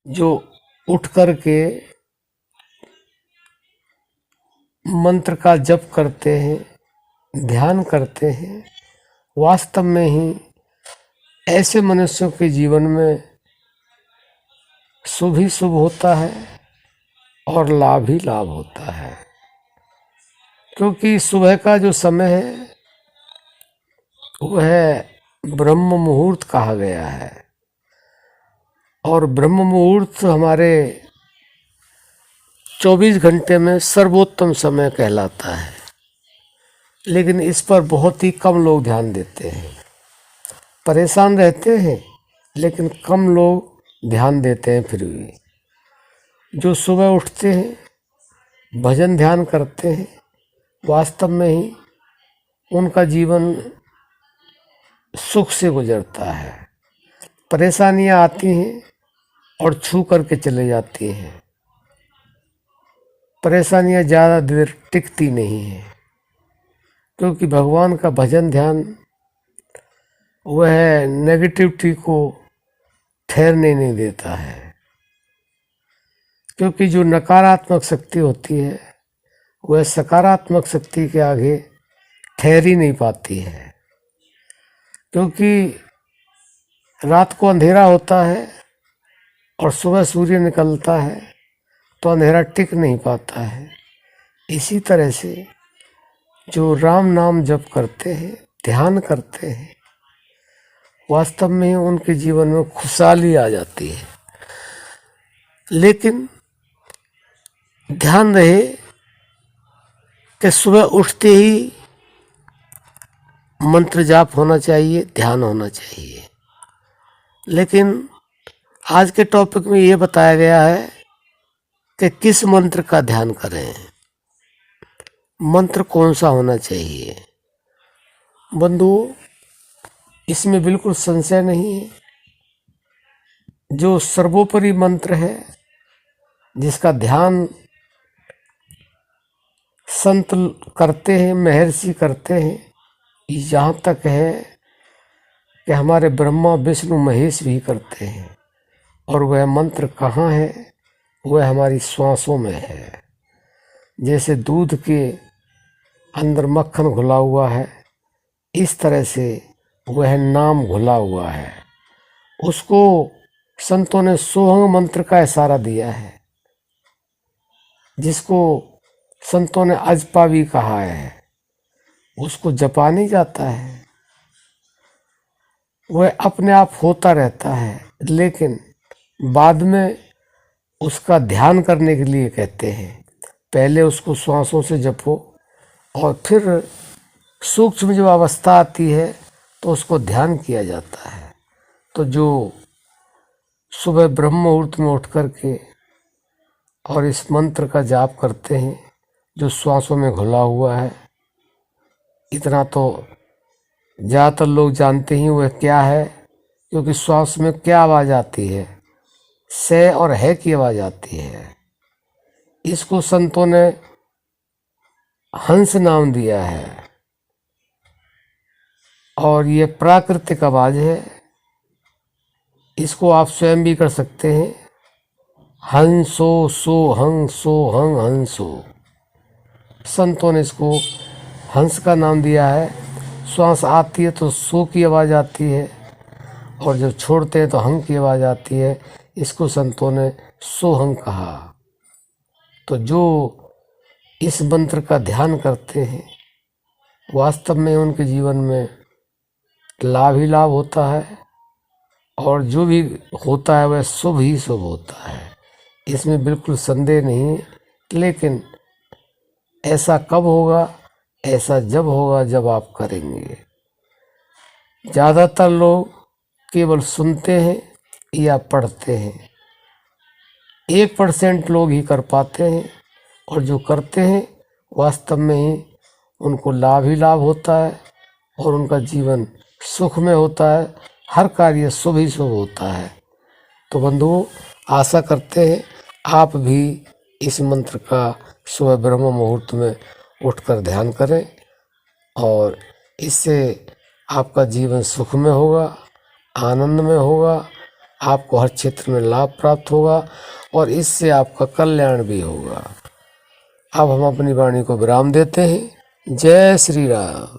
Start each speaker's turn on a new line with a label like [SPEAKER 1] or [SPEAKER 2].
[SPEAKER 1] जो उठ कर के मंत्र का जप करते हैं, ध्यान करते हैं, वास्तव में ही ऐसे मनुष्यों के जीवन में शुभ ही शुभ होता है और लाभ ही लाभ होता है। क्योंकि सुबह का जो समय है वह ब्रह्म मुहूर्त कहा गया है और ब्रह्म मुहूर्त हमारे 24 घंटे में सर्वोत्तम समय कहलाता है। लेकिन इस पर बहुत ही कम लोग ध्यान देते हैं। परेशान रहते हैं लेकिन कम लोग ध्यान देते हैं। फिर भी जो सुबह उठते हैं, भजन ध्यान करते हैं, वास्तव में ही उनका जीवन सुख से गुजरता है। परेशानियां आती हैं और छू करके चले जाती हैं। परेशानियां ज़्यादा देर टिकती नहीं हैं, क्योंकि भगवान का भजन ध्यान वह नेगेटिविटी को ठहरने नहीं देता है। क्योंकि जो नकारात्मक शक्ति होती है वह सकारात्मक शक्ति के आगे ठहर ही नहीं पाती है। क्योंकि रात को अंधेरा होता है और सुबह सूर्य निकलता है तो अंधेरा टिक नहीं पाता है। इसी तरह से जो राम नाम जप करते हैं, ध्यान करते हैं, वास्तव में उनके जीवन में खुशहाली आ जाती है। लेकिन ध्यान रहे कि सुबह उठते ही मंत्र जाप होना चाहिए, ध्यान होना चाहिए। लेकिन आज के टॉपिक में ये बताया गया है कि किस मंत्र का ध्यान करें, मंत्र कौन सा होना चाहिए। बंधुओं, इसमें बिल्कुल संशय नहीं है। जो सर्वोपरि मंत्र है, जिसका ध्यान संत करते हैं, महर्षि करते हैं, यहाँ तक है कि हमारे ब्रह्मा विष्णु महेश भी करते हैं। और वह मंत्र कहाँ है? वह हमारी श्वासों में है। जैसे दूध के अंदर मक्खन घुला हुआ है, इस तरह से वह नाम घुला हुआ है। उसको संतों ने सोहंग मंत्र का इशारा दिया है, जिसको संतों ने अजपा भी कहा है। उसको जपा नहीं जाता है, वह अपने आप होता रहता है। लेकिन बाद में उसका ध्यान करने के लिए कहते हैं। पहले उसको श्वासों से जपो और फिर सूक्ष्म जो अवस्था आती है तो उसको ध्यान किया जाता है। तो जो सुबह ब्रह्म मुहूर्त में उठ करके और इस मंत्र का जाप करते हैं, जो श्वासों में घुला हुआ है, इतना तो ज़्यादातर लोग जानते ही वह क्या है। क्योंकि श्वास में क्या आवाज़ आती है? से और है की आवाज़ आती है। इसको संतों ने हंस नाम दिया है और ये प्राकृतिक आवाज़ है। इसको आप स्वयं भी कर सकते हैं। हंसो सो हंग हंसो। संतों ने इसको हंस का नाम दिया है। श्वास आती है तो सो की आवाज़ आती है और जब छोड़ते हैं तो हंग की आवाज़ आती है। इसको संतों ने सोहंग कहा। तो जो इस मंत्र का ध्यान करते हैं, वास्तव में उनके जीवन में लाभ ही लाभ होता है और जो भी होता है वह शुभ ही शुभ होता है। इसमें बिल्कुल संदेह नहीं। लेकिन ऐसा कब होगा? ऐसा जब होगा जब आप करेंगे। ज़्यादातर लोग केवल सुनते हैं या पढ़ते हैं। 1% लोग ही कर पाते हैं और जो करते हैं वास्तव में ही उनको लाभ ही लाभ होता है और उनका जीवन सुख में होता है। हर कार्य शुभ ही शुभ होता है। तो बंधुओं, आशा करते हैं आप भी इस मंत्र का सुबह ब्रह्म मुहूर्त में उठकर ध्यान करें और इससे आपका जीवन सुख में होगा, आनंद में होगा, आपको हर क्षेत्र में लाभ प्राप्त होगा और इससे आपका कल्याण भी होगा। अब हम अपनी वाणी को विराम देते हैं। जय श्री राम।